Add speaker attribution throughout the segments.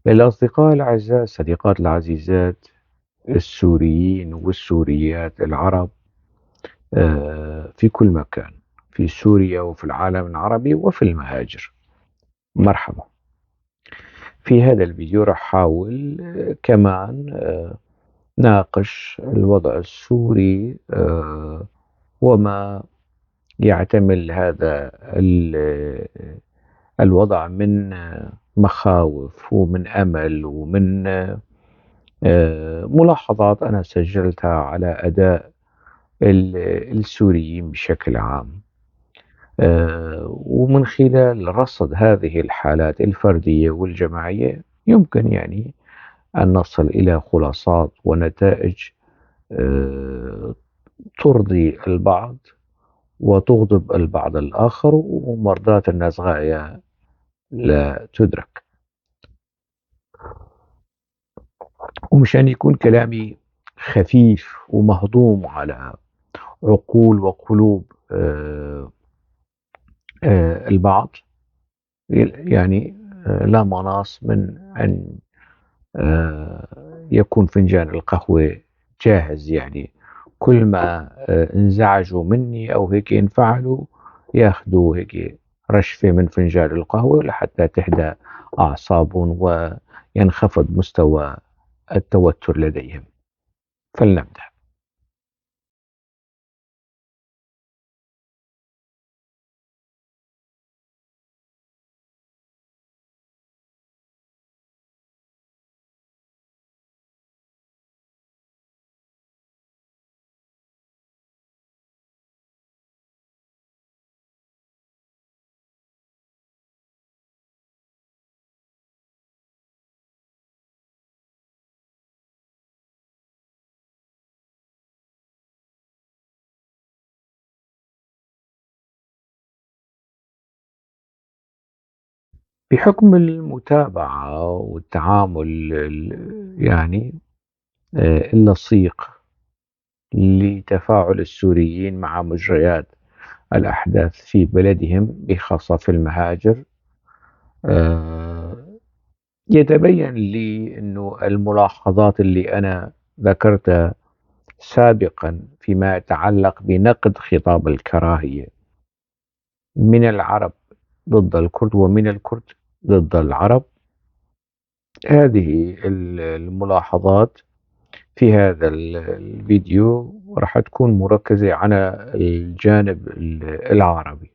Speaker 1: الأصدقاء الأعزاء، الصديقات العزيزات، السوريين والسوريات العرب في كل مكان، في سوريا وفي العالم العربي وفي المهاجر. مرحبا. في هذا الفيديو راح أحاول كمان ناقش الوضع السوري وما يعتمل هذا الوضع من مخاوف ومن أمل ومن ملاحظات أنا سجلتها على أداء السوريين بشكل عام. ومن خلال رصد هذه الحالات الفردية والجماعية يمكن يعني أن نصل إلى خلاصات ونتائج آه، ترضي البعض وتغضب البعض الآخر، ومرضاة الناس غاية لا تدرك. ومشان يكون كلامي خفيف ومهضوم على عقول وقلوب البعض، يعني لا مناص من أن يكون فنجان القهوة جاهز. يعني كل ما انزعجوا مني أو هيك انفعلوا ياخذوا هيك رشفة من فنجان القهوة لحتى تهدأ أعصابهم وينخفض مستوى التوتر لديهم. فلنبدأ. بحكم المتابعة والتعامل يعني اللصيق لتفاعل السوريين مع مجريات الأحداث في بلدهم بخاصة في المهاجر، آه، يتبين لي أنه الملاحظات اللي أنا ذكرتها سابقا فيما يتعلق بنقد خطاب الكراهية من العرب ضد الكرد ومن الكرد ضد العرب، هذه الملاحظات في هذا الفيديو راح تكون مركزة على الجانب العربي.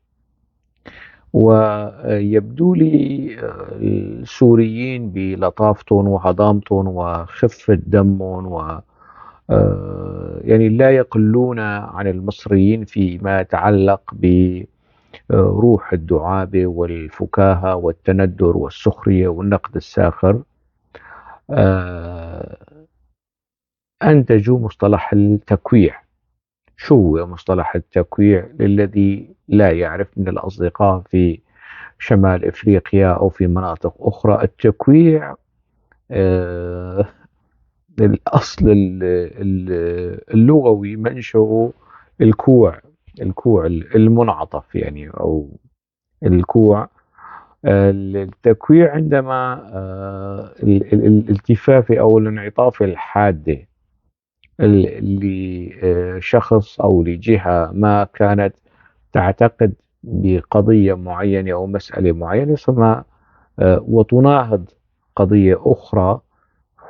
Speaker 1: ويبدو لي السوريين بلطافتهم وهضامتهم وخفة دمهم يعني لا يقلون عن المصريين فيما يتعلق بروح الدعابة والفكاهة والتندر والسخرية والنقد الساخر. آه، أنتجوا مصطلح التكويع. شو هو مصطلح التكويع للذي لا يعرف من الأصدقاء في شمال إفريقيا أو في مناطق أخرى؟ التكويع آه، الأصل اللغوي منشأه الكوع. الكوع المنعطف يعني، أو الكوع. التكويع عندما الالتفافة أو الانعطاف الحادة لشخص أو لجهة ما كانت تعتقد بقضية معينة أو مسألة معينة، ثم وتناهض قضية أخرى،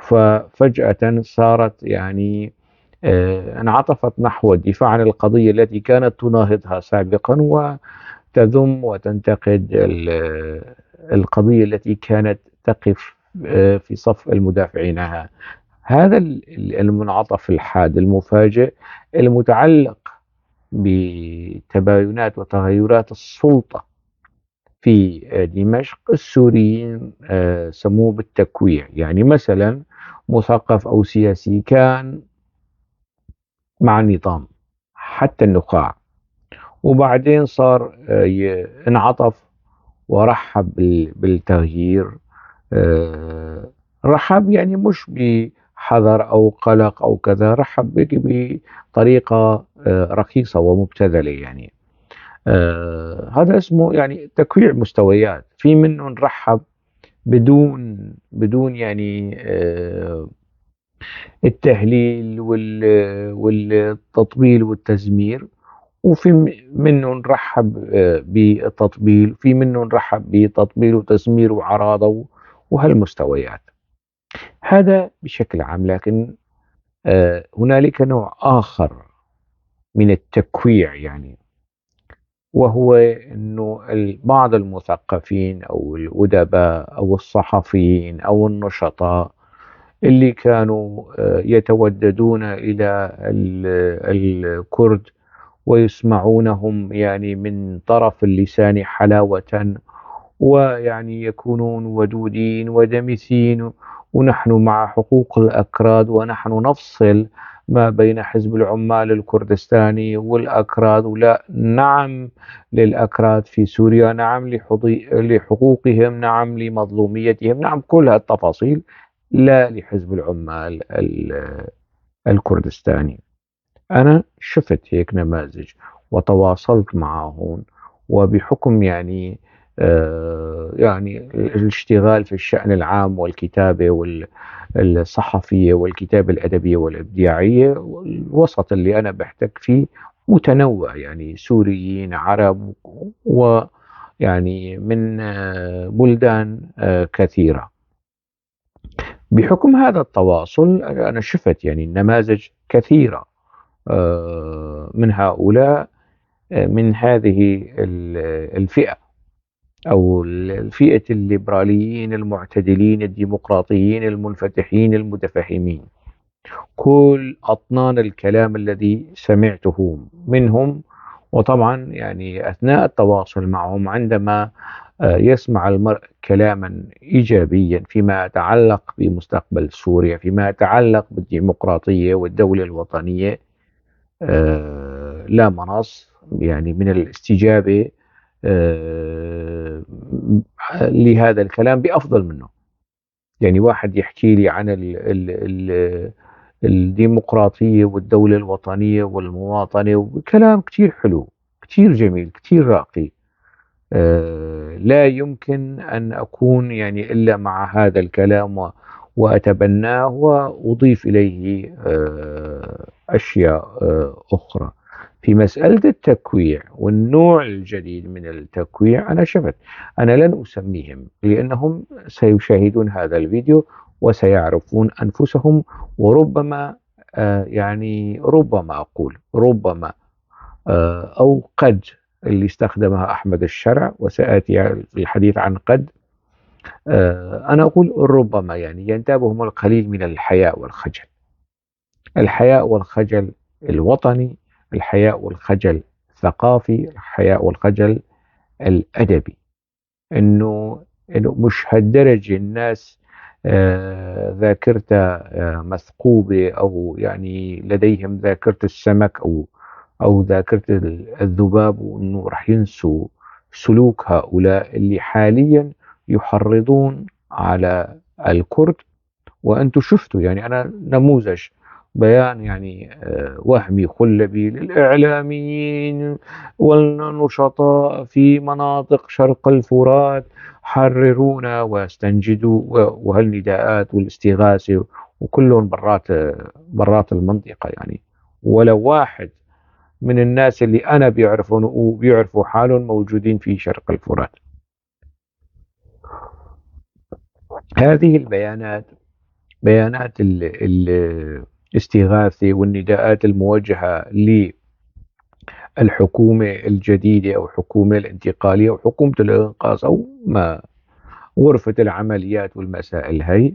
Speaker 1: ففجأة صارت يعني انعطفت نحو الدفاع عن القضية التي كانت تناهضها سابقا، وتذم وتنتقد القضية التي كانت تقف في صف المدافعين عنها. هذا المنعطف الحاد المفاجئ المتعلق بتباينات وتغيرات السلطة في دمشق، السوريين سموه بالتكويع. يعني مثلا مثقف أو سياسي كان مع النظام حتى النخاع، وبعدين صار انعطف ورحب بالتغيير. آه، رحب يعني مش بحذر أو قلق أو كذا، رحب بطريقة رخيصة ومبتذلة يعني. هذا اسمه يعني تكويع مستويات. في منهم رحب بدون يعني التهليل والتطبيل والتزمير. وفي منه نرحب بالتطبيل، في منه نرحب بتطبيل وتزمير وعراضة وهالمستويات. هذا بشكل عام. لكن هنالك نوع آخر من التكويع يعني، وهو أنه بعض المثقفين أو الأدباء أو الصحفيين أو النشطاء اللي كانوا يتوددون إلى الكرد ويسمعونهم يعني من طرف اللسان حلاوة، ويعني يكونون ودودين ودمثين، ونحن مع حقوق الأكراد، ونحن نفصل ما بين حزب العمال الكردستاني والأكراد، ولا نعم للأكراد في سوريا، نعم لحقوقهم، نعم لمظلوميتهم، نعم كل هالتفاصيل، لا لحزب العمال الكردستاني. أنا شفت هيك نماذج وتواصلت معهم، وبحكم يعني يعني الاشتغال في الشأن العام والكتابة والصحفية والكتابة الأدبية والإبداعية، الوسط اللي أنا بحتك فيه متنوع، يعني سوريين، عرب، ويعني من بلدان كثيرة. بحكم هذا التواصل أنا شفت يعني نماذج كثيرة من هؤلاء، من هذه الفئة، أو الفئة الليبراليين المعتدلين الديمقراطيين المنفتحين المتفهمين. كل أطنان الكلام الذي سمعته منهم. وطبعا يعني أثناء التواصل معهم، عندما يسمع المرء كلاما إيجابيا فيما يتعلق بمستقبل سوريا، فيما يتعلق بالديمقراطية والدولة الوطنية، لا مناص يعني من الاستجابة آه، لهذا الكلام بأفضل منه. يعني واحد يحكي لي عن ال الديمقراطية والدولة الوطنية والمواطنة، وكلام كتير حلو، كتير جميل، كتير راقي. لا يمكن أن أكون يعني إلا مع هذا الكلام وأتبناه وأضيف إليه أشياء أخرى. في مسألة التكويع والنوع الجديد من التكويع، أنا شفت، أنا لن أسميهم لأنهم سيشاهدون هذا الفيديو وسيعرفون أنفسهم. وربما يعني ربما أقول ربما أو قد، اللي استخدمها أحمد الشرع، وسآتي في الحديث عن قد. أنا أقول ربما يعني ينتابهم القليل من الحياء والخجل، الحياء والخجل الوطني، الحياء والخجل الثقافي، الحياء والخجل الأدبي. إنه مش هالدرجة الناس ذاكرتها مثقوبة، أو يعني لديهم ذاكرة السمك أو ذاكرة الذباب، وإنه راح ينسوا سلوك هؤلاء اللي حاليا يحرضون على الكرد. وأنتم شفتوا يعني، أنا نموذج بيان يعني وهمي خلبي للإعلاميين والنشطاء في مناطق شرق الفرات: حررونا واستنجدوا، وهالنداءات والاستغاثة، وكلهم برات المنطقة يعني. ولو واحد من الناس اللي أنا بيعرفون وبيعرفوا حالهم موجودين في شرق الفرات. هذه البيانات، بيانات الاستغاثة والنداءات الموجهة للحكومة الجديدة أو الحكومة الانتقالية أو حكومة الإنقاذ أو ما غرفة العمليات والمسائل هي،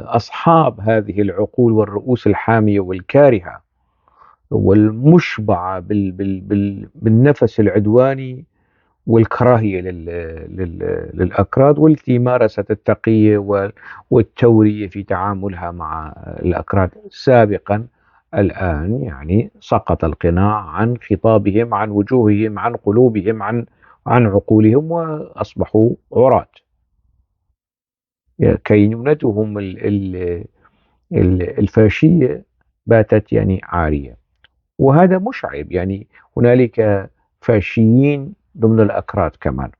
Speaker 1: أصحاب هذه العقول والرؤوس الحامية والكارهة والمشبعة بالنفس العدواني والكراهية للأكراد، والتي مارست التقية والتورية في تعاملها مع الأكراد سابقا. الآن يعني سقط القناع عن خطابهم، عن وجوههم، عن قلوبهم، عن عقولهم، وأصبحوا عراة. كينونتهم الفاشية باتت يعني عارية. وهذا مش عيب يعني، هنالك فاشيين ضمن الأكراد كمان.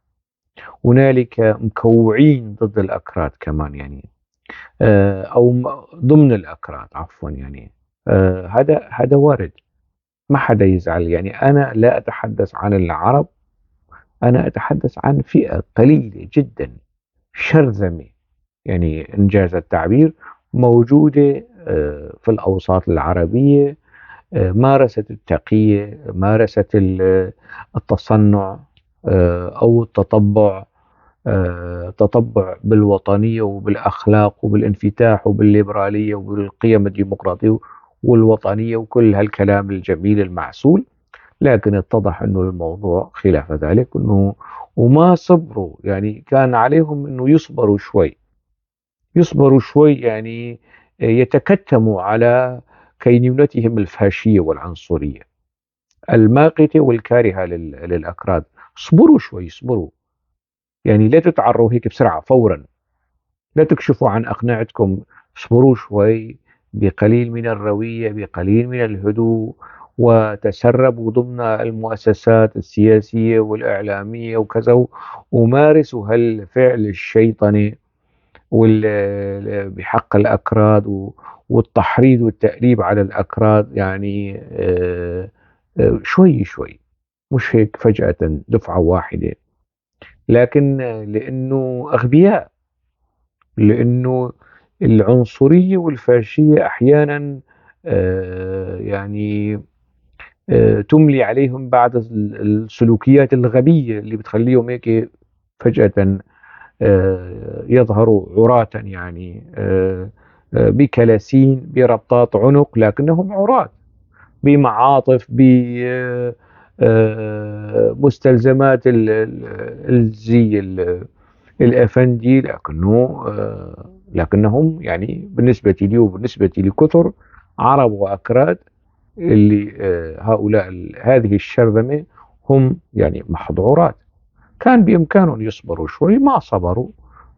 Speaker 1: هنالك مكوعين ضد الأكراد كمان يعني، أو ضمن الأكراد عفوا يعني. هذا وارد، ما حدا يزعل يعني. أنا لا أتحدث عن العرب، أنا أتحدث عن فئة قليلة جدا شرذمة، يعني إنجاز التعبير، موجودة في الأوساط العربية، مارست التقية، مارست التصنع، أو التطبع، تطبع بالوطنية وبالأخلاق وبالانفتاح وبالليبرالية وبالقيم الديمقراطية والوطنية وكل هالكلام الجميل المعسول. لكن اتضح أنه الموضوع خلاف ذلك، أنه وما صبروا يعني، كان عليهم أنه يصبروا شوي، يصبروا شوي يعني، يتكتموا على كينونتهم الفاشية والعنصرية الماقتة والكارهة للأكراد. اصبروا شوي، اصبروا يعني، لا تتعروا هيك بسرعة فورا، لا تكشفوا عن أقنعتكم، اصبروا شوي، بقليل من الروية، بقليل من الهدوء، وتسربوا ضمن المؤسسات السياسية والإعلامية وكذا، ومارسوا هالفعل الشيطني بحق الأكراد، والتحريض والتأليب على الأكراد يعني، شوي شوي، مش هيك فجأة دفعة واحدة. لكن لأنه أغبياء، لأنه العنصرية والفاشية أحيانا يعني تملي عليهم بعض السلوكيات الغبية اللي بتخليهم هيك فجأة يظهروا عراة يعني، بكلاسين بربطات عنق، لكنهم عراة بمعاطف، بمستلزمات الزي الأفندي، لكنهم يعني بالنسبة لي وبالنسبة لكثر عرب وأكراد، اللي هؤلاء هذه الشرذمة هم يعني محظورات. كان بإمكانهم يصبروا شوي، ما صبروا،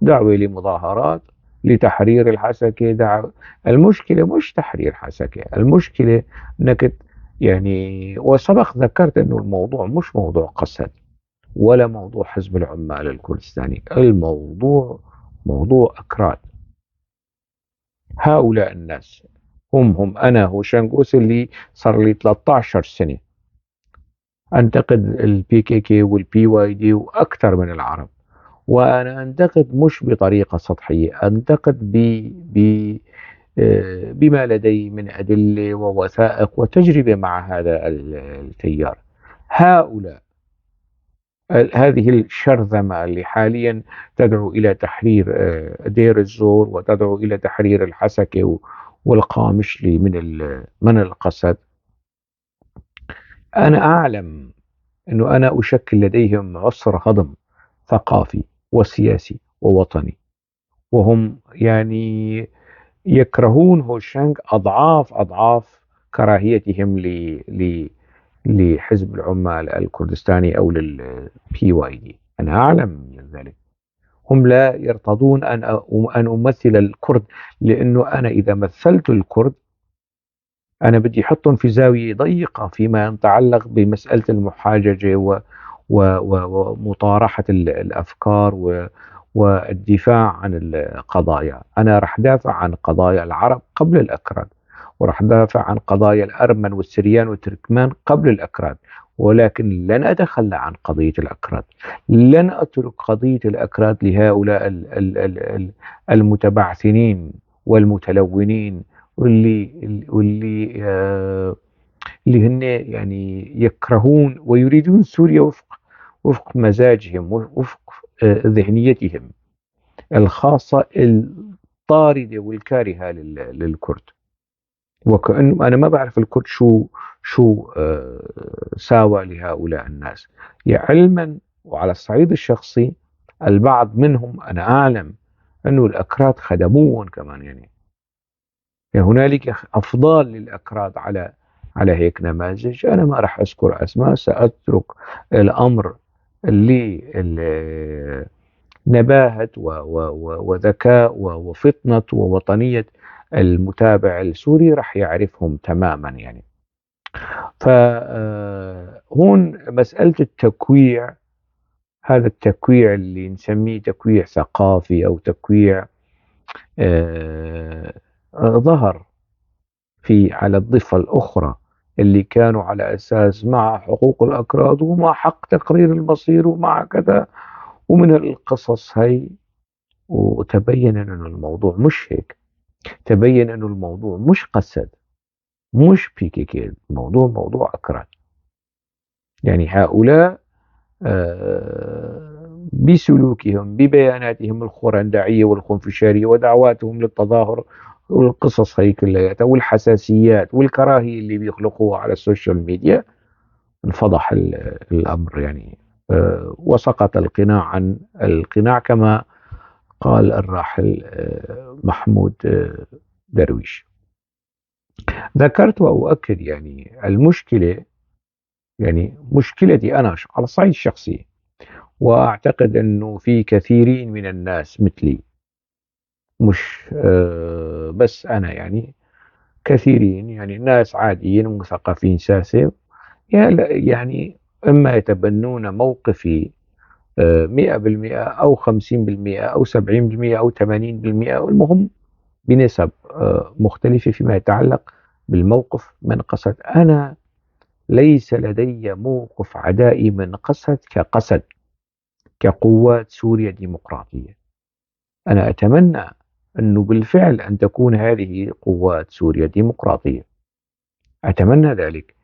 Speaker 1: دعوة لمظاهرات لتحرير الحسكة، المشكلة مش تحرير حسكة، المشكلة أنك يعني، وسبق ذكرت أنه الموضوع مش موضوع قسد ولا موضوع حزب العمال الكردستاني، الموضوع موضوع أكراد. هؤلاء الناس هم أنا هوشنغ أوس اللي صار لي 13 سنة أنتقد البي كي كي والبي واي دي وأكثر من العرب، وأنا أنتقد مش بطريقة سطحية، أنتقد ب بما لدي من أدلة ووثائق وتجربة مع هذا التيار. هؤلاء هذه الشرذمة اللي حاليا تدعو إلى تحرير دير الزور، وتدعو إلى تحرير الحسكة والقامشلي من القسد. أنا أعلم أنه أنا أشكل لديهم عسر هضم ثقافي وسياسي ووطني، وهم يعني يكرهون هوشنغ أضعاف أضعاف كراهيتهم لحزب العمال الكردستاني أو للبي واي دي. أنا أعلم من ذلك. هم لا يرتضون أن أمثل الكرد، لأنه أنا إذا مثلت الكرد أنا بدي أحطهم في زاوية ضيقة فيما يتعلق بمسألة المحاججة ومطارحة الأفكار والدفاع عن القضايا. أنا رح دافع عن قضايا العرب قبل الأكراد، ورح دافع عن قضايا الأرمن والسريان والتركمان قبل الأكراد، ولكن لن أتخلى عن قضية الأكراد. لن أترك قضية الأكراد لهؤلاء المتبعثرين والمتلونين، واللي هن يعني يكرهون ويريدون سوريا وفق مزاجهم، وفق ذهنيتهم الخاصة الطاردة والكارهة للكرد. وكأنه أنا ما بعرف الكرد شو ساوى لهؤلاء الناس. علما وعلى الصعيد الشخصي، البعض منهم أنا أعلم أنه الأكراد خدموهم كمان يعني هنالك أفضال للأكراد على هيك نماذج. أنا ما راح أذكر أسماء، سأترك الأمر لنباهة وذكاء وفطنة ووطنية المتابع السوري، راح يعرفهم تماما يعني. فهون مسألة التكويع هذا التكويع اللي نسميه تكويع ثقافي أو تكويع آه، ظهر في على الضفة الأخرى، اللي كانوا على أساس مع حقوق الأكراد ومع حق تقرير المصير ومع كذا ومن القصص هي. وتبين أن الموضوع مش هيك، تبين أن الموضوع مش قسد، مش بيكيكي، الموضوع موضوع أكراد. يعني هؤلاء بسلوكهم ببياناتهم الخرندعية والخنفشارية ودعواتهم للتظاهر والقصص هي كلها والحساسيات والكراهية اللي بيخلقوها على السوشيال ميديا، انفضح الأمر يعني. وسقط القناع عن القناع كما قال الراحل محمود درويش. ذكرت وأؤكد يعني المشكلة، يعني مشكلتي أنا على الصعيد الشخصي، وأعتقد أنه في كثيرين من الناس مثلي، مش بس أنا يعني، كثيرين يعني ناس عاديين ومثقفين ساسة، يعني إما يتبنون موقفي 100% أو 50% أو 70% أو 80%، المهم بنسب مختلفة فيما يتعلق بالموقف من قسد. أنا ليس لدي موقف عدائي من قسد كقسد كقوات سوريا الديمقراطية. أنا أتمنى أنه بالفعل أن تكون هذه قوات سوريا ديمقراطية، أتمنى ذلك.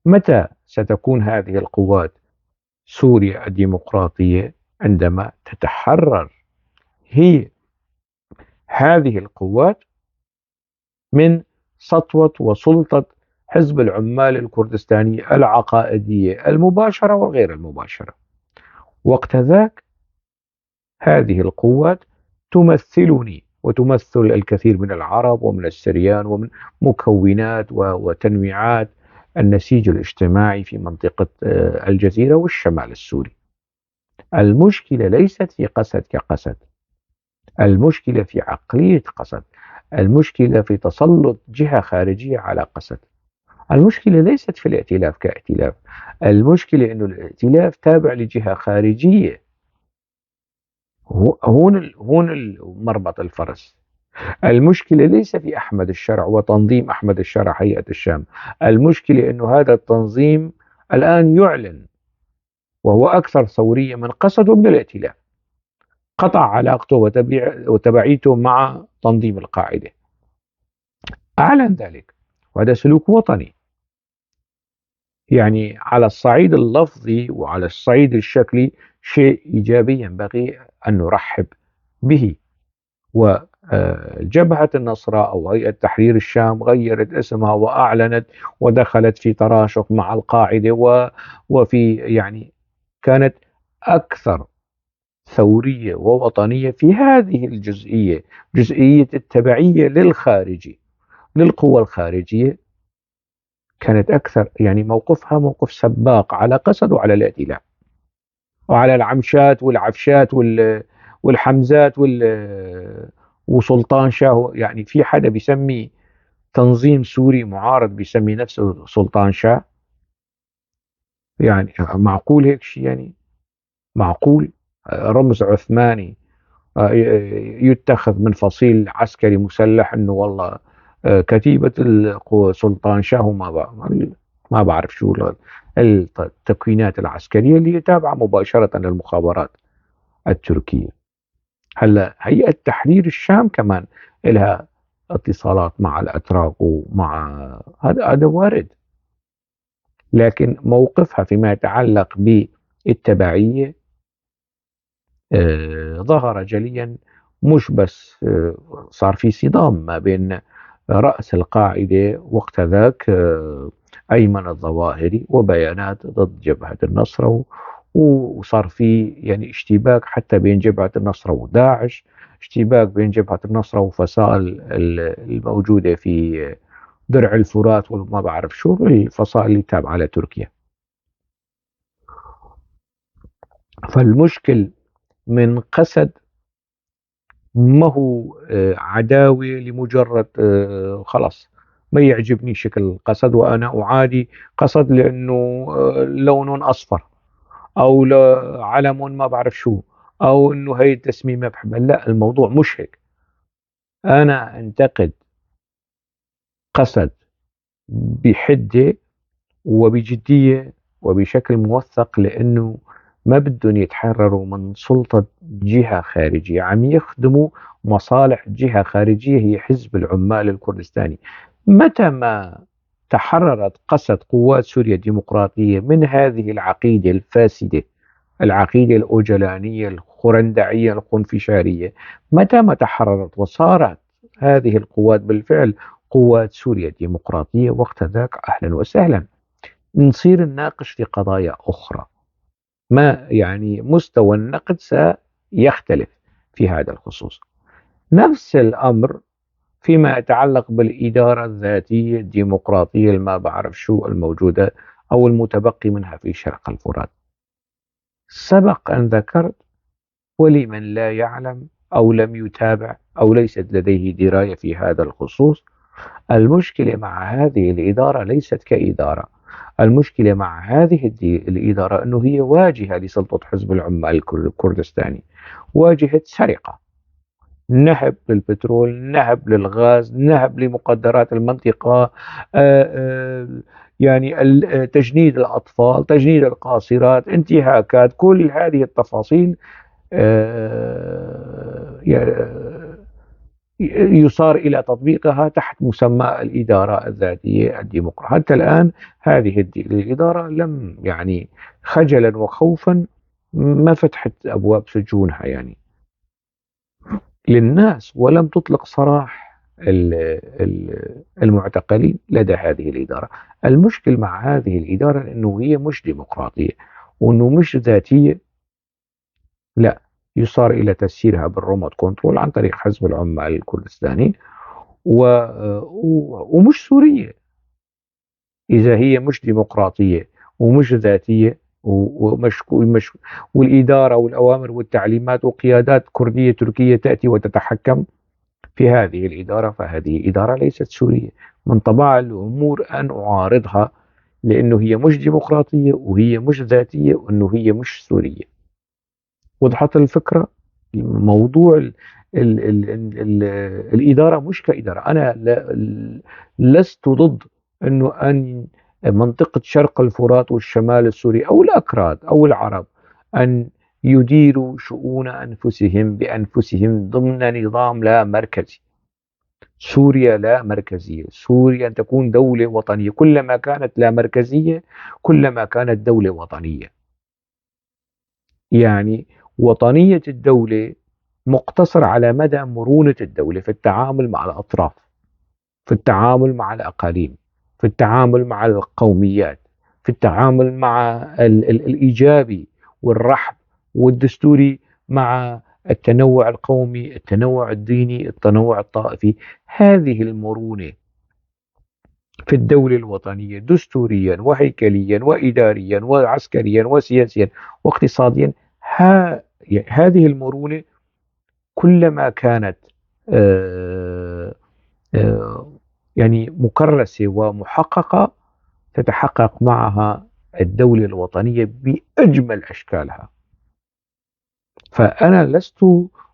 Speaker 1: متى ستكون هذه القوات سوريا الديمقراطية؟ عندما تتحرر هي هذه القوات من سطوة وسلطة حزب العمال الكردستاني العقائدية المباشرة وغير المباشرة. وقت ذاك هذه القوات تمثلني وتمثل الكثير من العرب ومن السريان ومن مكونات وتنويعات النسيج الاجتماعي في منطقة الجزيرة والشمال السوري. المشكلة ليست في قسد كقسد، المشكلة في عقلية قسد، المشكلة في تسلط جهة خارجية على قسد. المشكلة ليست في الائتلاف كائتلاف، المشكلة أن الائتلاف تابع لجهة خارجية. هون مربط الفرس. المشكلة ليس في أحمد الشرع وتنظيم أحمد الشرع هيئة الشام، المشكلة أنه هذا التنظيم الآن يعلن وهو أكثر ثورية من قسد ومن الائتلاف، قطع علاقته وتبعيته مع تنظيم القاعدة، أعلن ذلك، وهذا سلوك وطني. يعني على الصعيد اللفظي وعلى الصعيد الشكلي شيء إيجابي ينبغي أن نرحب به. وجبهة النصرة أو هيئة تحرير الشام غيرت اسمها وأعلنت ودخلت في تراشق مع القاعدة وفي يعني كانت أكثر ثورية ووطنية في هذه الجزئية، جزئية التبعية للخارجي للقوى الخارجية. كانت أكثر يعني موقفها موقف سباق على قسد وعلى الائتلاف وعلى العمشات والعفشات والحمزات وسلطان شاه. يعني في حدا بيسمي تنظيم سوري معارض بيسمي نفسه سلطان شاه؟ يعني معقول هيك شيء؟ يعني معقول رمز عثماني يتخذ من فصيل عسكري مسلح انه والله كتيبة سلطان شاه ما بعرف شو التكوينات العسكرية اللي تابعة مباشرة للمخابرات التركية. هلا هيئة تحرير الشام كمان لها اتصالات مع الأتراك ومع هذا وارد، لكن موقفها فيما يتعلق بالتبعية ظهر جليا. مش بس صار في صدام ما بين رأس القاعدة وقت ذاك أيمن الظواهري وبيانات ضد جبهة النصرة، وصار في يعني اشتباك حتى بين جبهة النصرة وداعش، اشتباك بين جبهة النصرة وفصائل الموجودة في درع الفرات وما بعرف شو الفصائل اللي تابعة لتركيا. فالمشكل من قسد ما هو عداوة لمجرد خلاص ما يعجبني شكل قسد وأنا أعادي قسد لأنه لون أصفر أو علم ما بعرف شو، أو إنه هي التسمية بحبها. لا، الموضوع مش هيك. أنا أنتقد قسد بحدة وبجدية وبشكل موثق، لأنه ما بدهم يتحرروا من سلطة جهة خارجية، عم يخدموا مصالح جهة خارجية هي حزب العمال الكردستاني. متى ما تحررت قسد قوات سوريا الديمقراطية من هذه العقيدة الفاسدة، العقيدة الأوجلانية الخرندعية الخنفشارية، متى ما تحررت وصارت هذه القوات بالفعل قوات سوريا الديمقراطية، وقت ذاك أهلا وسهلا نصير نناقش في قضايا أخرى. ما يعني مستوى النقد سيختلف في هذا الخصوص. نفس الأمر فيما يتعلق بالإدارة الذاتية الديمقراطية ما بعرف شو الموجودة أو المتبقي منها في شرق الفرات. سبق أن ذكرت، ولمن لا يعلم أو لم يتابع أو ليست لديه دراية في هذا الخصوص، المشكلة مع هذه الإدارة ليست كإدارة. المشكلة مع هذه الإدارة أنه هي واجهة لسلطة حزب العمال الكردستاني، واجهة سرقة، نهب للبترول، نهب للغاز، نهب لمقدرات المنطقة، يعني تجنيد الأطفال، تجنيد القاصرات، انتهاكات، كل هذه التفاصيل آه، يصار إلى تطبيقها تحت مسمى الإدارة الذاتية الديمقراطية. حتى الآن هذه الإدارة لم يعني خجلا وخوفا ما فتحت أبواب سجونها يعني للناس، ولم تطلق سراح المعتقلين لدى هذه الإدارة. المشكل مع هذه الإدارة أنه هي مش ديمقراطية، وأنه مش ذاتية. لا، يصار إلى تسييرها بالروموت كنترول عن طريق حزب العمال الكردستاني، ومش سورية. إذا هي مش ديمقراطية ومش ذاتية والإدارة والأوامر والتعليمات وقيادات كردية تركية تأتي وتتحكم في هذه الإدارة، فهذه إدارة ليست سورية. من طبيعة الأمور أن أعارضها، لأنه هي مش ديمقراطية وهي مش ذاتية وأنه هي مش سورية. وضحت الفكرة؟ موضوع ال الإدارة مش كإدارة. أنا لست ضد أن منطقة شرق الفرات والشمال السوري أو الأكراد أو العرب أن يديروا شؤون أنفسهم بأنفسهم ضمن نظام لا مركزي. سوريا لا مركزية، سوريا أن تكون دولة وطنية. كلما كانت لا مركزية كلما كانت دولة وطنية. يعني وطنية الدولة مقتصر على مدى مرونة الدولة في التعامل مع الأطراف، في التعامل مع الأقاليم، في التعامل مع القوميات، في التعامل مع الإيجابي والرحب والدستوري مع التنوع القومي، التنوع الديني، التنوع الطائفي. هذه المرونة في الدولة الوطنية دستوريا وهيكليا وإداريا وعسكريا وسياسيا واقتصاديا، هذه المرونة كلما كانت آه، آه، يعني مكرسة ومحققة تتحقق معها الدولة الوطنية بأجمل أشكالها. فأنا لست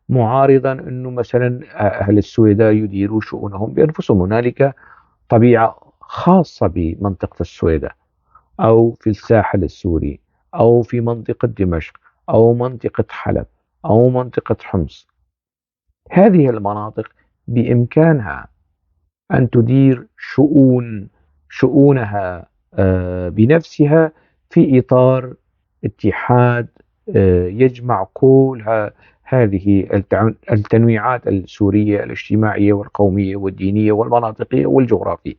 Speaker 1: معارضا أنه مثلا أهل السويداء يديروا شؤونهم بأنفسهم. هنالك طبيعة خاصة بمنطقة السويداء أو في الساحل السوري أو في منطقة دمشق أو منطقة حلب أو منطقة حمص. هذه المناطق بإمكانها أن تدير شؤونها بنفسها في إطار اتحاد يجمع كل هذه التنويعات السورية الاجتماعية والقومية والدينية والمناطقية والجغرافية.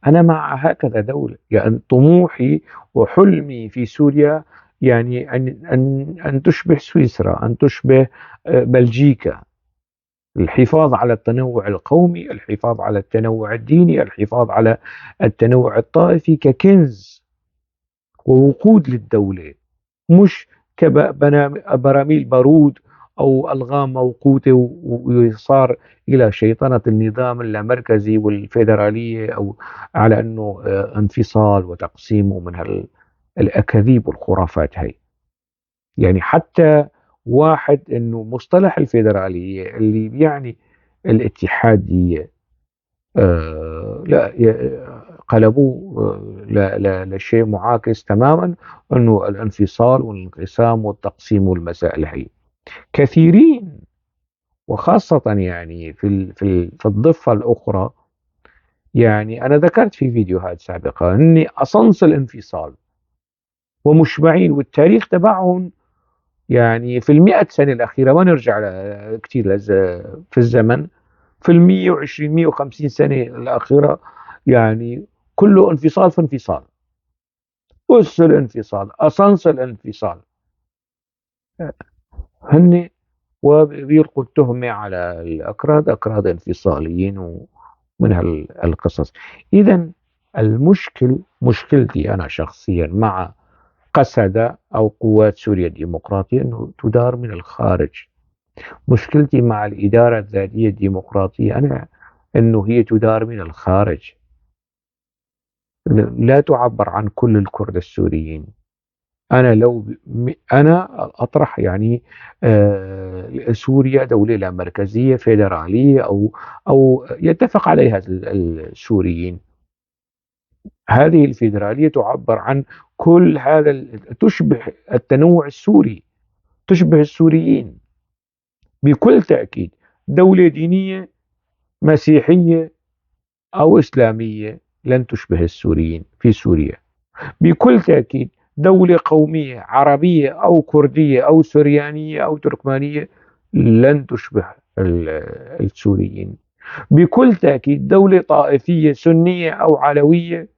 Speaker 1: أنا مع هكذا دولة. يعني طموحي وحلمي في سوريا يعني أن تشبه سويسرا، أن تشبه بلجيكا. الحفاظ على التنوع القومي، الحفاظ على التنوع الديني، الحفاظ على التنوع الطائفي ككنز ووقود للدولة، مش كبراميل بارود أو ألغام موقوتة ويصار إلى شيطنة النظام اللامركزي والفيدرالية، أو على أنه انفصال وتقسيم من الأكاذيب والخرافات هاي. يعني حتى واحد إنه مصطلح الفيدرالية اللي بيعني الاتحادية، لا قلبوه لشيء معاكس تماما، انه الانفصال والانقسام والتقسيم والمسائل هي. كثيرين وخاصة يعني في الضفة الأخرى، يعني أنا ذكرت في فيديوهات سابقة أني أصنص الانفصال ومشبعين، والتاريخ تبعهم يعني في 100 سنة الأخيرة، ما نرجع كثير في الزمن، في 120 150 سنة الأخيرة، يعني كله انفصال في انفصال، أس الانفصال، أساس الانفصال. هن وبيلقوا التهمة على الأكراد، أكراد انفصاليين ومن هالقصص. إذا مشكلتي أنا شخصيا مع قسد أو قوات سوريا الديمقراطية أنه تدار من الخارج. مشكلتي مع الإدارة الذاتية الديمقراطية أنا أنه هي تدار من الخارج، لا تعبر عن كل الكرد السوريين. أنا لو أنا أطرح يعني سوريا دولة لا مركزية فيدرالية، أو يتفق عليها السوريين. هذه الفيدرالية تعبر عن كل هذا، تشبه التنوع السوري، تشبه السوريين بكل تأكيد. دولة دينية مسيحية أو إسلامية لن تشبه السوريين في سوريا بكل تأكيد. دولة قومية عربية أو كردية أو سريانية أو تركمانية لن تشبه السوريين بكل تأكيد. دولة طائفية سنية أو علوية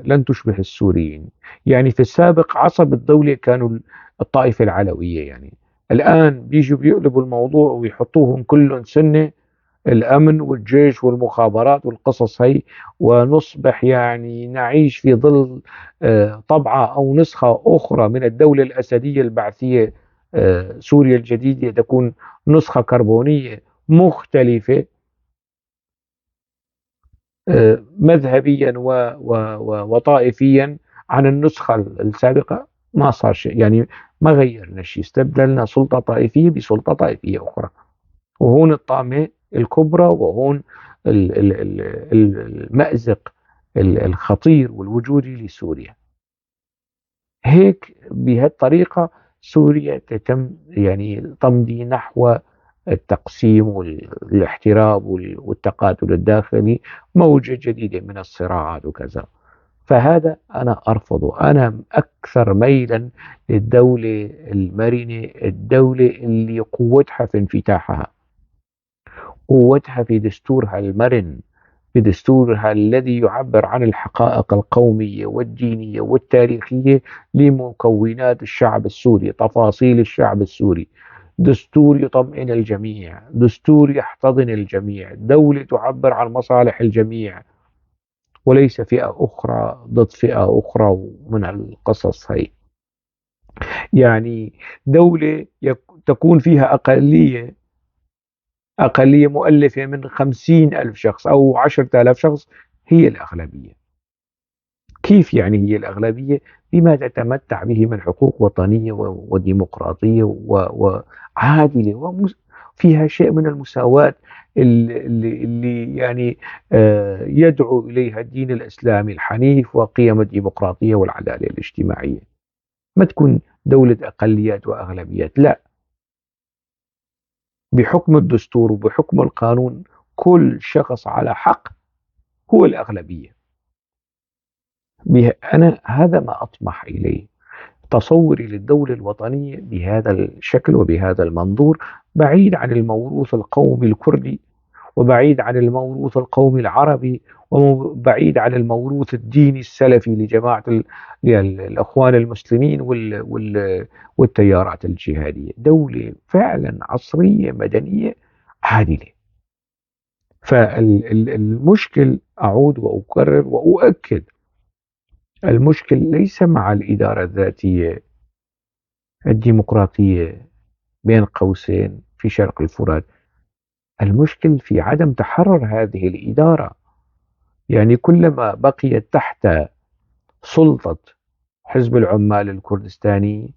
Speaker 1: لن تشبه السوريين. يعني في السابق عصب الدولة كانوا الطائفة العلوية، يعني الآن بيجوا بيقلبوا الموضوع ويحطوهم كلهم سنة، الأمن والجيش والمخابرات والقصص هي، ونصبح يعني نعيش في ظل طبعة أو نسخة أخرى من الدولة الأسدية البعثية. سوريا الجديدة تكون نسخة كربونية مختلفة مذهبيا وطائفيا عن النسخة السابقة. ما صار شيء، يعني ما غيرنا شيء، استبدلنا سلطة طائفية بسلطة طائفية أخرى، وهون الطامة الكبرى، وهون المأزق الخطير والوجودي لسوريا. هيك بهالطريقة سوريا تتم يعني تمضي نحو التقسيم والاحتراب والتقاتل الداخلي، موجة جديدة من الصراعات وكذا. فهذا أنا أرفضه. أنا أكثر ميلا للدولة المرنة، الدولة اللي قوتها في انفتاحها، قوتها في دستورها المرن، في دستورها الذي يعبر عن الحقائق القومية والدينية والتاريخية لمكونات الشعب السوري، تفاصيل الشعب السوري. دستور يطمئن الجميع، دستور يحتضن الجميع، دولة تعبر عن مصالح الجميع، وليس فئة أخرى ضد فئة أخرى من القصص هي. يعني دولة تكون فيها أقلية مؤلفة من 50,000 شخص أو 10,000 شخص هي الأغلبية. كيف يعني هي الأغلبية؟ بما تتمتع به من حقوق وطنية وديمقراطية وعادلة وفيها شيء من المساواة اللي يعني يدعو إليها الدين الإسلامي الحنيف وقيم الديمقراطية والعدالة الاجتماعية. ما تكون دولة أقليات وأغلبيات، لا. بحكم الدستور وبحكم القانون كل شخص على حق، هو الأغلبية. أنا هذا ما أطمح إليه، تصوري للدولة الوطنية بهذا الشكل وبهذا المنظور، بعيد عن الموروث القومي الكردي، وبعيد عن الموروث القومي العربي، وبعيد عن الموروث الديني السلفي لجماعة الأخوان المسلمين والتيارات الجهادية. دولة فعلا عصرية مدنية عادلة. فالمشكل، أعود وأكرر وأؤكد، المشكل ليس مع الإدارة الذاتية الديمقراطية بين قوسين في شرق الفرات. المشكل في عدم تحرر هذه الإدارة. يعني كلما بقيت تحت سلطة حزب العمال الكردستاني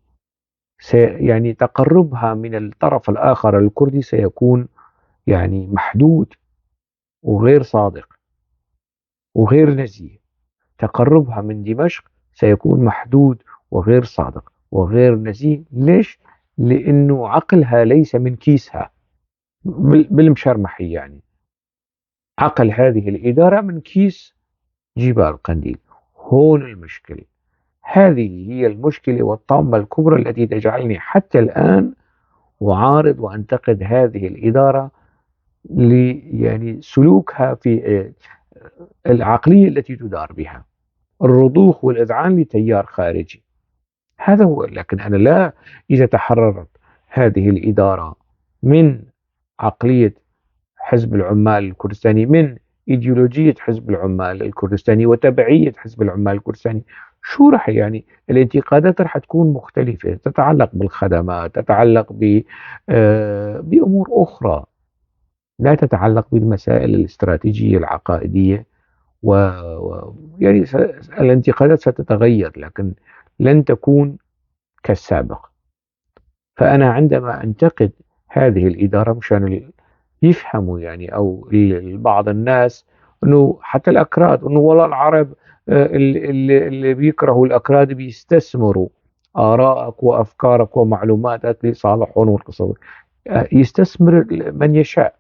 Speaker 1: يعني تقربها من الطرف الآخر الكردي سيكون يعني محدود وغير صادق وغير نزيه. تقربها من دمشق سيكون محدود وغير صادق وغير نزيه. ليش؟ لأنه عقلها ليس من كيسها بالمشرمحي، يعني عقل هذه الإدارة من كيس جبال قنديل. هون المشكلة. هذه هي المشكلة والطامة الكبرى التي تجعلني حتى الآن أعارض وأنتقد هذه الإدارة يعني سلوكها في العقلية التي تدار بها، الرضوخ والإذعان لتيار خارجي. هذا هو. لكن أنا لا، إذا تحررت هذه الإدارة من عقلية حزب العمال الكردستاني، من إيديولوجية حزب العمال الكردستاني وتبعية حزب العمال الكردستاني، شو رح يعني الانتقادات رح تكون مختلفة، تتعلق بالخدمات، تتعلق بأمور أخرى، لا تتعلق بالمسائل الاستراتيجية العقائدية. يعني الانتقادات ستتغير لكن لن تكون كالسابق. فأنا عندما أنتقد هذه الإدارة مشان يفهموا، يعني أو بعض الناس، أنه حتى الأكراد، أنه والله العرب اللي بيكرهوا الأكراد بيستثمروا آرائك وأفكارك ومعلوماتك لصالحهم والقصة. يستثمر من يشاء.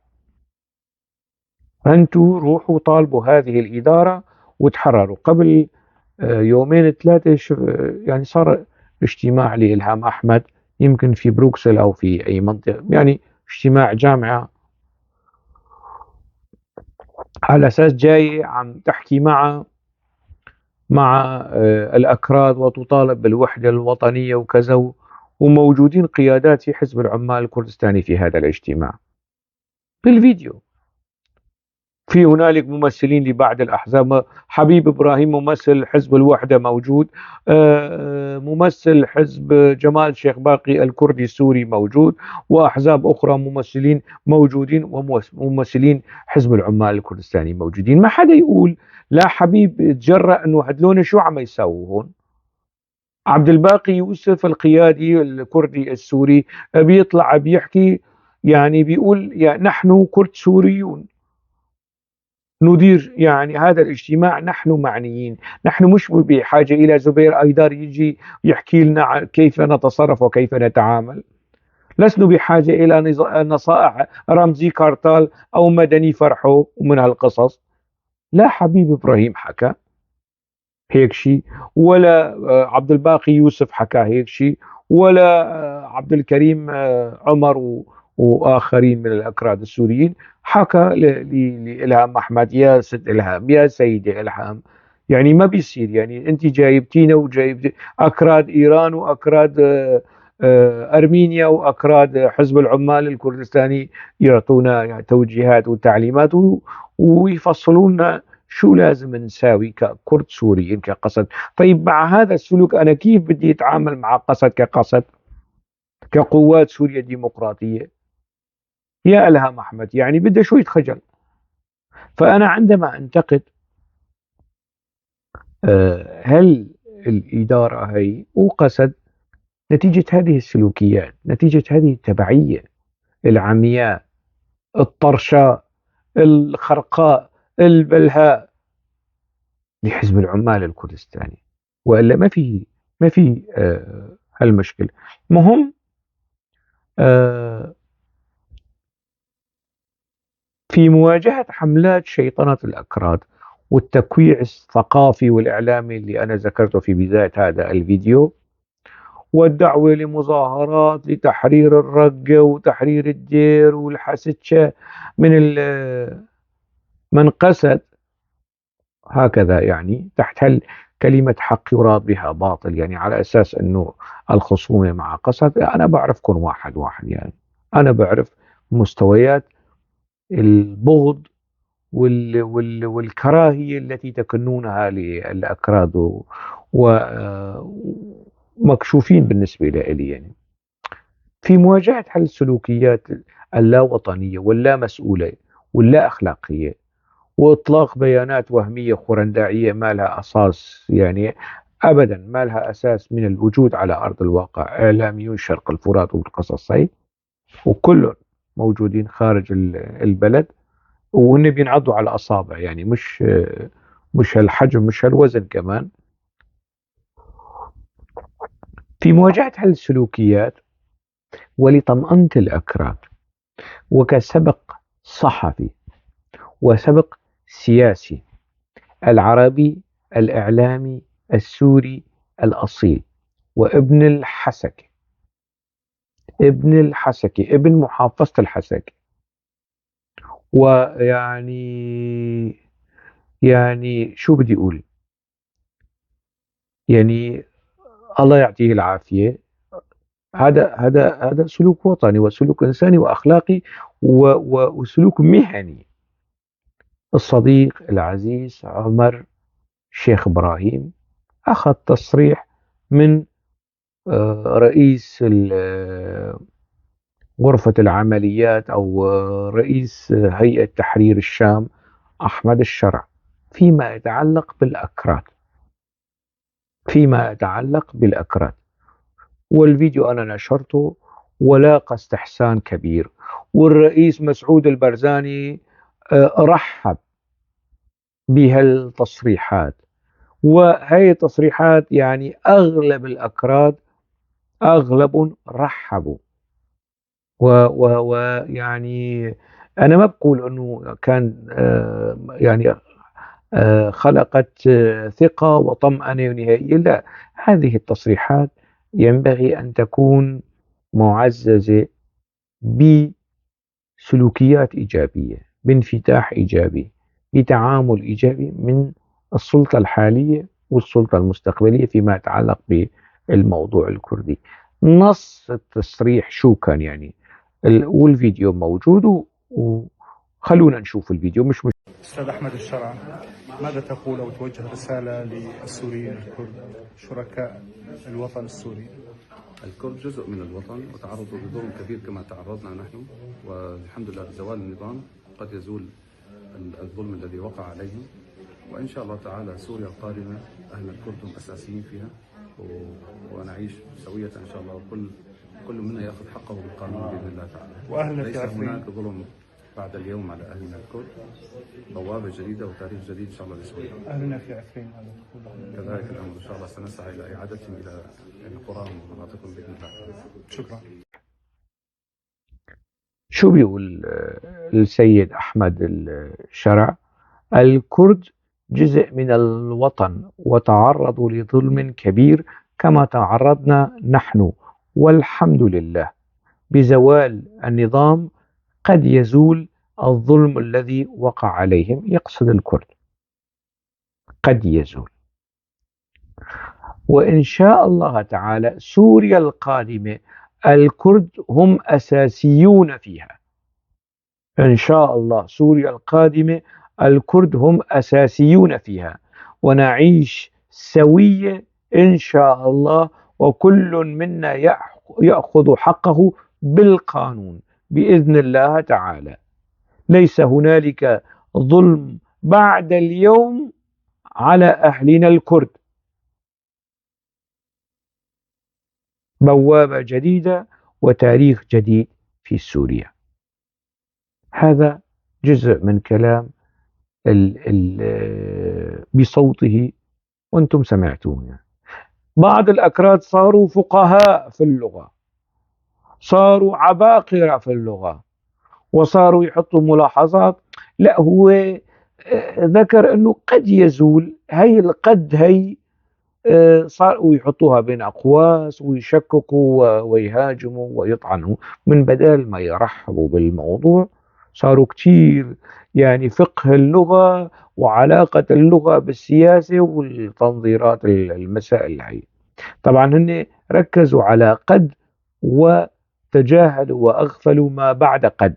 Speaker 1: فأنتوا روحوا طالبوا هذه الإدارة وتحرروا. قبل يومين ثلاثة يعني صار اجتماع لإلهام أحمد، يمكن في بروكسل أو في أي منطقة، يعني اجتماع جامعة، على أساس جاي عم تحكي مع الأكراد وتطالب بالوحدة الوطنية وكذا. وموجودين قيادات في حزب العمال الكردستاني في هذا الاجتماع بالفيديو. في هنالك ممثلين لبعض الأحزاب، حبيب إبراهيم ممثل حزب الوحدة موجود، ممثل حزب جمال شيخ باقي الكردي السوري موجود، وأحزاب أخرى ممثلين موجودين، وممثلين حزب العمال الكردستاني موجودين. ما حدا يقول لا حبيب تجرأ أنه هدلون شو عم يسووا هون. عبد الباقي يوسف القيادي الكردي السوري بيطلع بيحكي، يعني بيقول يعني نحن كرد سوريون ندير يعني هذا الاجتماع، نحن معنيين، نحن مش بحاجة إلى زبير أيدار يجي يحكي لنا كيف نتصرف وكيف نتعامل. لسنا بحاجة إلى نصائح رمزي كارتال أو مدني فرحو ومن هالقصص. لا حبيب إبراهيم حكى هيك شيء، ولا عبد الباقي يوسف حكى هيك شيء، ولا عبد الكريم عمر وآخرين من الأكراد السوريين حكى لإلهام أحمد يا ست إلهام يا سيدة إلهام. يعني ما بيصير، يعني أنت جايبتينا وجايب أكراد إيران وأكراد أرمينيا وأكراد حزب العمال الكردستاني يعطونا يعني توجيهات وتعليمات ويفصلون شو لازم نساوي ككرد سوريين كقسد. طيب مع هذا السلوك أنا كيف بدي أتعامل مع قسد كقسد كقوات سوريا الديمقراطية؟ يا إلهام أحمد يعني بده شوية خجل. فأنا عندما أنتقد هل الإدارة هي وقسد نتيجة هذه السلوكيات، نتيجة هذه التبعية العمياء الطرشاء الخرقاء البلهاء لحزب العمال الكردستاني، وإلا ما في هالمشكلة. مهم في مواجهة حملات شيطنة الأكراد والتكويع الثقافي والإعلامي اللي أنا ذكرته في بداية هذا الفيديو، والدعوة لمظاهرات لتحرير الرقة وتحرير الدير والحستشة من قسد، هكذا يعني تحت كلمة حق يراد بها باطل، يعني على أساس أنه الخصومة مع قسد. أنا بعرفكم واحد واحد، يعني أنا بعرف مستويات البغض والكراهية التي تكنونها للأكراد ومكشوفين بالنسبة لي. يعني في مواجهة السلوكيات اللا وطنية واللا مسؤولة واللا أخلاقية وإطلاق بيانات وهمية خرنداعية ما لها أساس، يعني أبدا ما لها أساس من الوجود على أرض الواقع. إعلاميون شرق الفرات والقصص هي وكلهم موجودين خارج البلد، وهن بينعضوا على الأصابع، يعني مش هالحجم مش هالوزن كمان. في مواجهة هالسلوكيات ولطمأنة الأكراد، وكسبق صحفي وسبق سياسي العربي الإعلامي السوري الأصيل، وابن الحسكة، ابن محافظة الحسكة، ويعني شو بدي أقول، يعني الله يعطيه العافية. هذا سلوك وطني وسلوك إنساني وأخلاقي وسلوك مهني. الصديق العزيز عمر شيخ إبراهيم أخذ تصريح من رئيس غرفة العمليات أو رئيس هيئة تحرير الشام أحمد الشرع فيما يتعلق بالأكراد، والفيديو أنا نشرته ولاقى استحسان كبير. والرئيس مسعود البرزاني رحب بهالتصريحات، وهي التصريحات يعني أغلب الأكراد رحبوا. ويعني أنا ما بقول أنه كان يعني خلقت ثقة وطمأنة نهائية، لا، هذه التصريحات ينبغي أن تكون معززة بسلوكيات إيجابية، بانفتاح إيجابي، بتعامل إيجابي من السلطة الحالية والسلطة المستقبلية فيما يتعلق بالموضوع الكردي. نص التصريح شو كان يعني، والفيديو موجود، وخلونا نشوف الفيديو. مش
Speaker 2: أستاذ أحمد الشرع، ماذا تقول أو توجه رسالة للسوريين الكرد شركاء الوطن السوري؟
Speaker 3: الكرد جزء من الوطن وتعرضوا لظلم كبير كما تعرضنا نحن، والحمد لله بزوال النظام قد يزول الظلم الذي وقع عليهم، وإن شاء الله تعالى سوريا القادمة أهل الكرد هم أساسيين فيها ونعيش سوية إن شاء الله، وكل منا يأخذ حقه بالقانون بإذن الله تعالى.
Speaker 2: وأهلنا
Speaker 3: ليس
Speaker 2: في عفرين
Speaker 3: هناك ظلم بعد اليوم على أهلنا الكرد، بوابة جديدة وتاريخ جديد إن شاء الله لسوريا.
Speaker 2: أهلنا في عفرين
Speaker 3: كذلك الأمر إن شاء الله سنسعى إلى إعادتهم إلى قراهم ومناطقهم بإذن الله تعالى.
Speaker 2: شكرا.
Speaker 1: شو بيقول السيد أحمد الشرع؟ الكرد جزء من الوطن وتعرضوا لظلم كبير كما تعرضنا نحن، والحمد لله بزوال النظام قد يزول الظلم الذي وقع عليهم. يقصد الكرد، قد يزول، وإن شاء الله تعالى سوريا القادمة الكرد هم أساسيون فيها. إن شاء الله سوريا القادمة الكرد هم أساسيون فيها، ونعيش سوية إن شاء الله، وكل منا يأخذ حقه بالقانون بإذن الله تعالى. ليس هنالك ظلم بعد اليوم على أهلنا الكرد. بوابة جديدة وتاريخ جديد في سوريا. هذا جزء من كلام بصوته وانتم سمعتوه. يعني بعض الأكراد صاروا فقهاء في اللغة، صاروا عباقرة في اللغة، وصاروا يحطوا ملاحظات. لا، هو ذكر أنه قد يزول هي القد، هي صاروا يحطوها بين أقواس ويشككوا ويهاجموا ويطعنوا، من بدل ما يرحبوا بالموضوع صاروا كتير يعني فقه اللغة وعلاقة اللغة بالسياسة والتنظيرات المسائل هي. طبعا هن ركزوا على قد وتجاهلوا وأغفلوا ما بعد قد.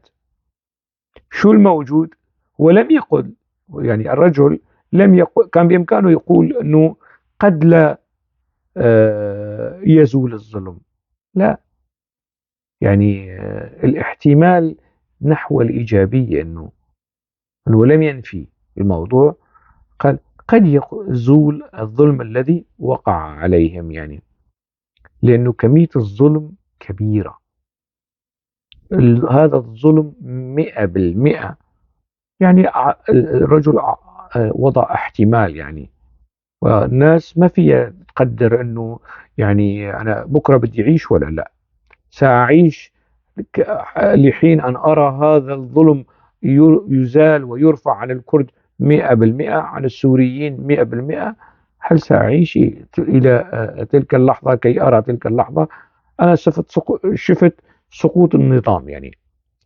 Speaker 1: شو الموجود؟ ولم يقل، يعني الرجل لم يقل، كان بإمكانه يقول أنه قد لا يزول الظلم، لا، يعني الاحتمال نحو الإيجابية، أنه لم ينفي الموضوع، قال قد يزول الظلم الذي وقع عليهم، يعني لأنه كمية الظلم كبيرة. هذا الظلم 100%. يعني الرجل وضع احتمال، يعني والناس ما فيها تقدر انه يعني انا بكره بدي اعيش ولا لا، ساعيش لحين ان ارى هذا الظلم يزال ويرفع عن الكرد 100%، عن السوريين 100%. هل ساعيش الى تلك اللحظه كي ارى تلك اللحظه؟ انا شفت سقوط النظام، يعني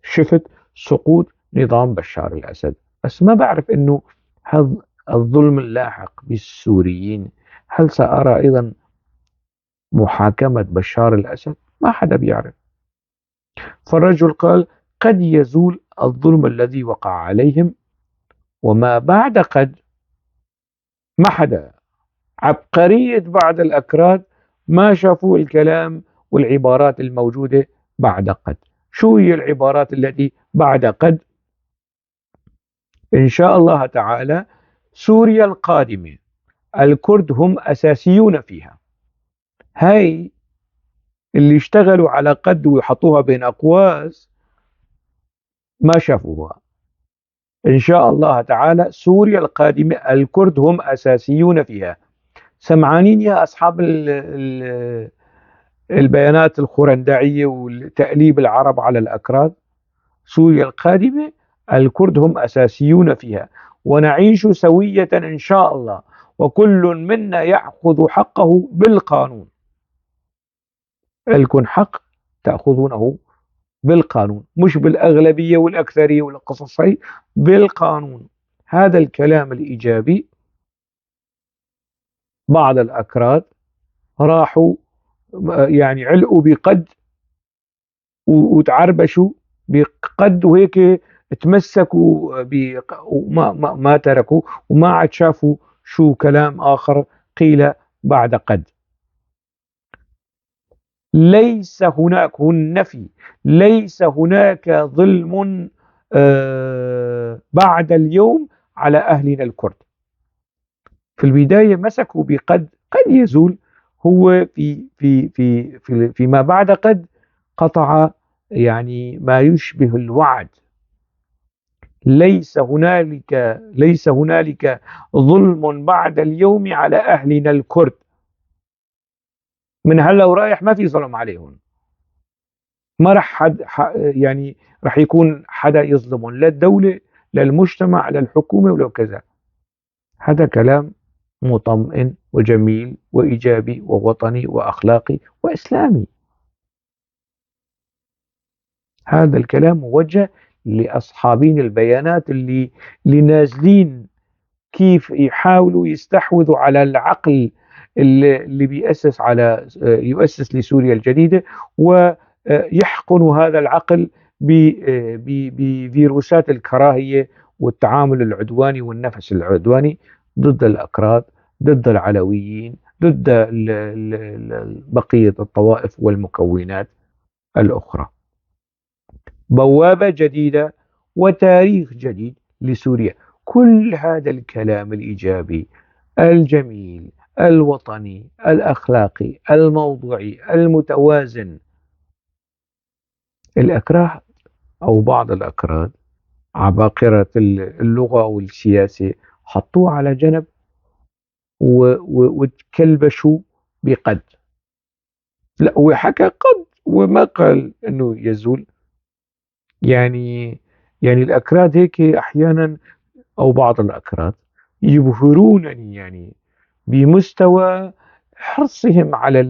Speaker 1: شفت سقوط نظام بشار الأسد، بس ما بعرف أنه هذا الظلم اللاحق بالسوريين هل سأرى أيضا محاكمة بشار الأسد؟ ما حدا بيعرف. فالرجل قال قد يزول الظلم الذي وقع عليهم، وما بعد قد ما حدا. عبقرية بعض الأكراد ما شافوا الكلام والعبارات الموجودة بعد قد. شو هي العبارات التي بعد قد؟ إن شاء الله تعالى سوريا القادمة الكرد هم أساسيون فيها. هاي اللي اشتغلوا على قد ويحطوها بين أقواس ما شافوها. إن شاء الله تعالى سوريا القادمة الكرد هم أساسيون فيها. سمعانين يا أصحاب البيانات الخرندعية وتأليب العرب على الأكراد؟ سوريا القادمة الكرد هم أساسيون فيها، ونعيش سوية إن شاء الله، وكل منا يأخذ حقه بالقانون. لكم حق تأخذونه بالقانون، مش بالأغلبية والأكثرية والقصص، هي بالقانون. هذا الكلام الإيجابي بعض الأكراد راحوا يعني علقوا بقد وتعربشوا بقد، وهيك تمسكوا وما ما تركوا، وما عاد شافوا شو كلام آخر قيل بعد قد. ليس هناك، هو النفي، ليس هناك ظلم بعد اليوم على أهلنا الكرد. في البداية مسكوا بقد، قد يزول. هو فيما بعد قد قطع يعني ما يشبه الوعد. ليس هنالك ظلم بعد اليوم على أهلنا الكرد. من هلا ورايح ما في ظلم عليهم. ما رح يعني رح يكون حدا يظلمهم، لا الدولة لا المجتمع لا الحكومة ولا كذا. هذا كلام مطمئن وجميل وإيجابي ووطني وأخلاقي وإسلامي. هذا الكلام موجه لأصحابين البيانات اللي نازلين كيف يحاولوا يستحوذوا على العقل اللي يؤسس لسوريا الجديدة، ويحقنوا هذا العقل بفيروسات الكراهية والتعامل العدواني والنفس العدواني ضد الأكراد، ضد العلويين، ضد بقية الطوائف والمكونات الأخرى. بوابة جديدة وتاريخ جديد لسوريا. كل هذا الكلام الإيجابي الجميل الوطني الأخلاقي الموضوعي المتوازن، الأكراد أو بعض الأكراد عباقرة اللغة والسياسة حطوه على جنب وتكلبشوا بقد. لا، وحكى قد وما قال انه يزول. يعني الأكراد هيك أحيانا، أو بعض الأكراد يبهرونني يعني بمستوى حرصهم على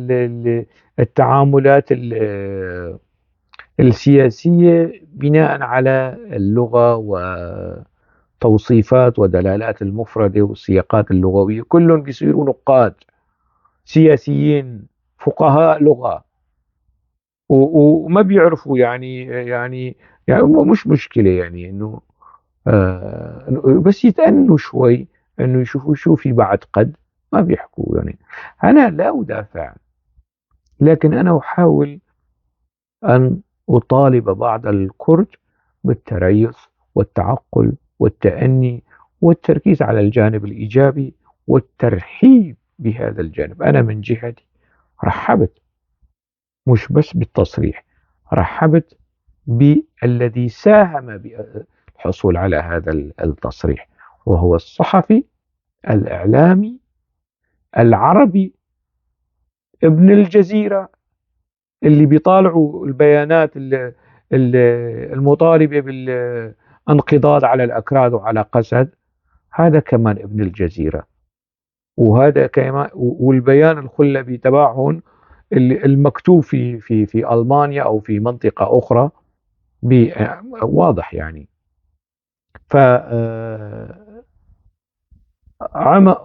Speaker 1: التعاملات السياسية بناء على اللغة وتوصيفات ودلالات المفردة والسياقات اللغوية. كلهم بيصيروا نقاد سياسيين فقهاء لغة، وما بيعرفوا يعني مش مشكلة، يعني انه بس يتأنوا شوي انه يشوفوا شو في بعد قد. ما بيحكوا يعني. انا لا ادافع، لكن انا احاول ان اطالب بعض الكرد بالتريث والتعقل والتأني والتركيز على الجانب الإيجابي والترحيب بهذا الجانب. أنا من جهتي رحبت مش بس بالتصريح، رحبت بالذي ساهم بالحصول على هذا التصريح، وهو الصحفي الإعلامي العربي ابن الجزيرة، اللي بيطالعوا البيانات المطالبة بالانقضاض على الأكراد وعلى قسد. هذا كمان ابن الجزيرة، وهذا كمان والبيان الخلبي تبعهم المكتوب في ألمانيا أو في منطقة أخرى واضح يعني. ف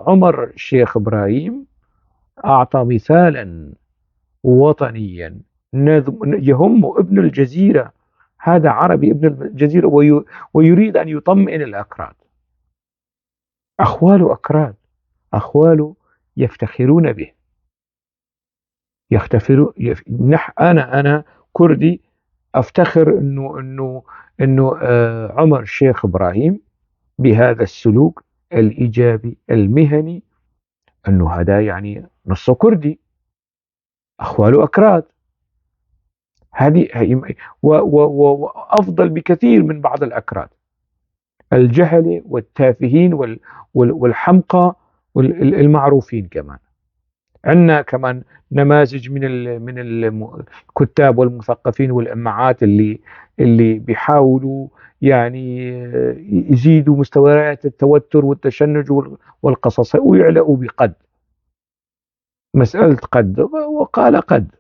Speaker 1: عمر الشيخ إبراهيم أعطى مثالا وطنيا يهم ابن الجزيرة. هذا عربي ابن الجزيرة ويريد أن يطمئن الأكراد. أخواله أكراد، أخواله يفتخرون به، أنا كردي أفتخر إنه عمر الشيخ إبراهيم بهذا السلوك الإيجابي المهني، أنه هذا يعني نصه كردي، أخواله أكراد. هذه وأفضل بكثير من بعض الأكراد الجهلة والتافهين والحمقى المعروفين. كمان عندنا كمان نماذج من الكتاب والمثقفين والإمعات اللي بيحاولوا يعني يزيدوا مستويات التوتر والتشنج والقصص ويعلقوا بقد مسألة قد وقال قد.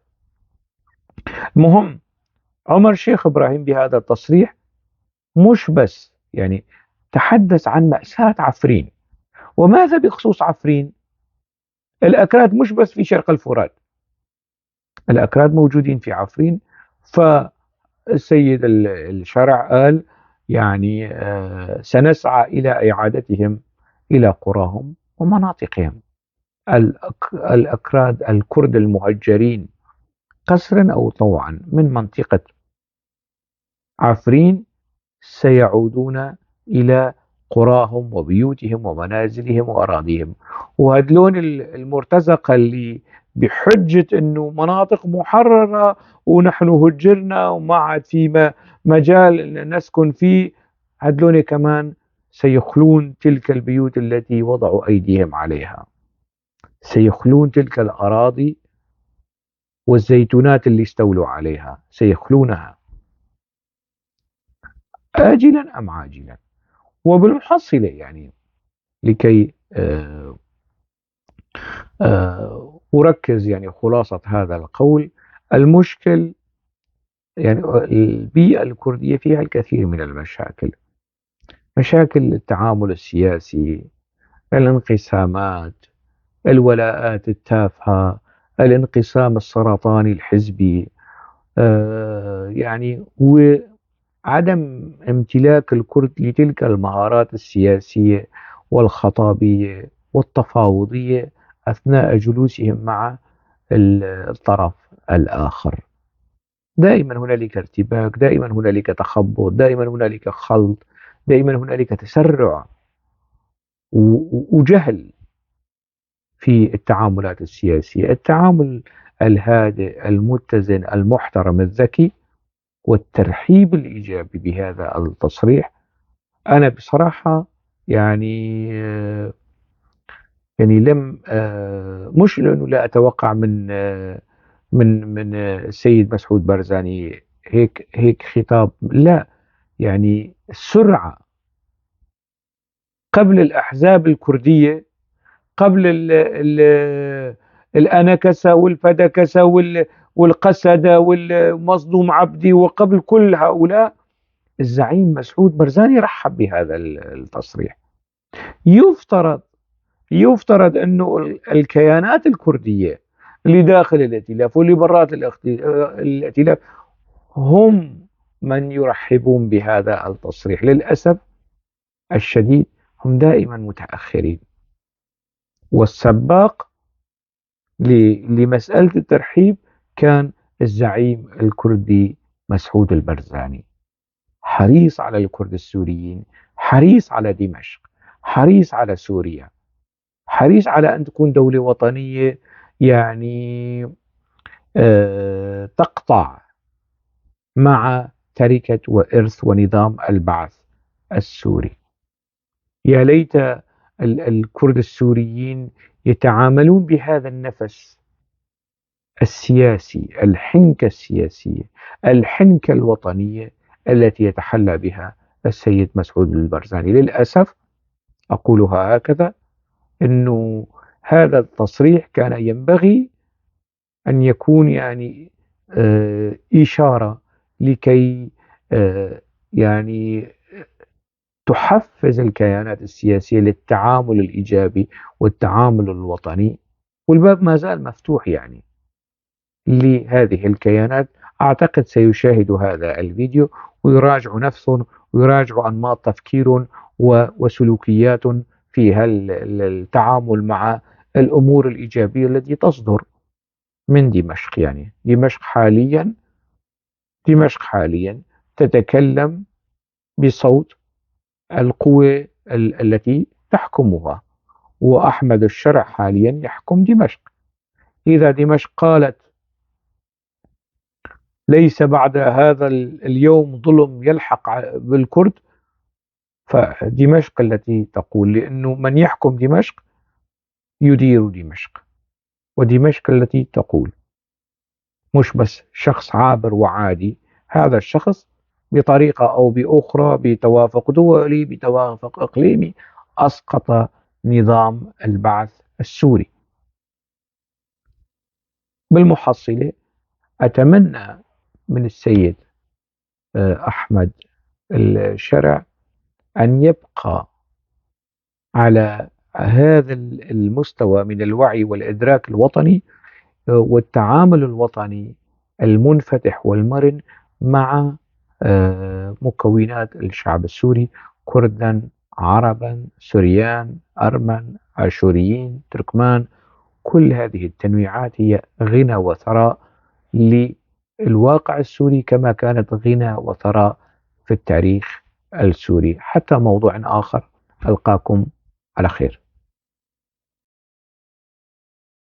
Speaker 1: المهم عمر الشيخ إبراهيم بهذا التصريح مش بس يعني تحدث عن مأساة عفرين. وماذا بخصوص عفرين؟ الأكراد مش بس في شرق الفرات، الأكراد موجودين في عفرين. فالسيد الشرع قال يعني سنسعى إلى إعادتهم إلى قراهم ومناطقهم. الأكراد الكرد المهجرين قسرا أو طوعا من منطقة عفرين سيعودون إلى قراهم وبيوتهم ومنازلهم وأراضيهم. وهدلون المرتزقة اللي بحجة أنه مناطق محررة ونحن هجرنا وما عاد في مجال نسكن فيه، هدلون كمان سيخلون تلك البيوت التي وضعوا أيديهم عليها، سيخلون تلك الأراضي والزيتونات اللي استولوا عليها، سيخلونها آجلا أم عاجلا. وبالمحصلة يعني لكي أركز يعني خلاصة هذا القول، المشكل يعني البيئة الكردية فيها الكثير من المشاكل، مشاكل التعامل السياسي، الانقسامات، الولاءات التافهة، الانقسام السرطاني الحزبي، يعني وعدم امتلاك الكرد لتلك المهارات السياسية والخطابية والتفاوضية أثناء جلوسهم مع الطرف الآخر. دائما هنالك ارتباك، دائما هنالك تخبط، دائما هنالك خلط، دائما هنالك تسرع وجهل في التعاملات السياسية. التعامل الهادئ المتزن المحترم الذكي والترحيب الإيجابي بهذا التصريح، أنا بصراحة يعني لم مش لأنه لا أتوقع من السيد مسعود بارزاني هيك خطاب، لا، يعني السرعة قبل الأحزاب الكردية، قبل الأنكسة والفدكسة والقسدة والمصدوم عبدي، وقبل كل هؤلاء الزعيم مسعود بارزاني رحب بهذا التصريح. يفترض أنه الكيانات الكردية اللي داخل الائتلاف واللي برات الائتلاف هم من يرحبون بهذا التصريح. للأسف الشديد هم دائما متأخرين، والسباق لمسألة الترحيب كان الزعيم الكردي مسعود البارزاني، حريص على الكرد السوريين، حريص على دمشق، حريص على سوريا، حريص على أن تكون دولة وطنية، يعني تقطع مع تركة وإرث ونظام البعث السوري. يا ليت الكرد السوريين يتعاملون بهذا النفس السياسي، الحنكة السياسية، الحنكة الوطنية التي يتحلى بها السيد مسعود البرزاني. للأسف أقولها هكذا، أنه هذا التصريح كان ينبغي أن يكون يعني إشارة لكي يعني تحفز الكيانات السياسية للتعامل الإيجابي والتعامل الوطني، والباب ما زال مفتوح يعني لهذه الكيانات. أعتقد سيشاهد هذا الفيديو ويراجع نفسهم ويراجع أنماط تفكير وسلوكيات في التعامل مع الأمور الإيجابية التي تصدر من دمشق. يعني دمشق حاليا تتكلم بصوت القوى التي تحكمها، وأحمد الشرع حاليا يحكم دمشق. إذا دمشق قالت ليس بعد هذا اليوم ظلم يلحق بالكرد، فدمشق التي تقول، لأنه من يحكم دمشق يدير دمشق، ودمشق التي تقول، مش بس شخص عابر وعادي. هذا الشخص بطريقة أو بأخرى، بتوافق دولي، بتوافق إقليمي، أسقط نظام البعث السوري. بالمحصلة أتمنى من السيد أحمد الشرع أن يبقى على هذا المستوى من الوعي والإدراك الوطني والتعامل الوطني المنفتح والمرن مع مكونات الشعب السوري، كردا، عربا، سوريان، أرمن، آشوريين، تركمان. كل هذه التنويعات هي غنى وثراء للواقع السوري، كما كانت غنى وثراء في التاريخ السوري. حتى موضوع آخر، ألقاكم على خير.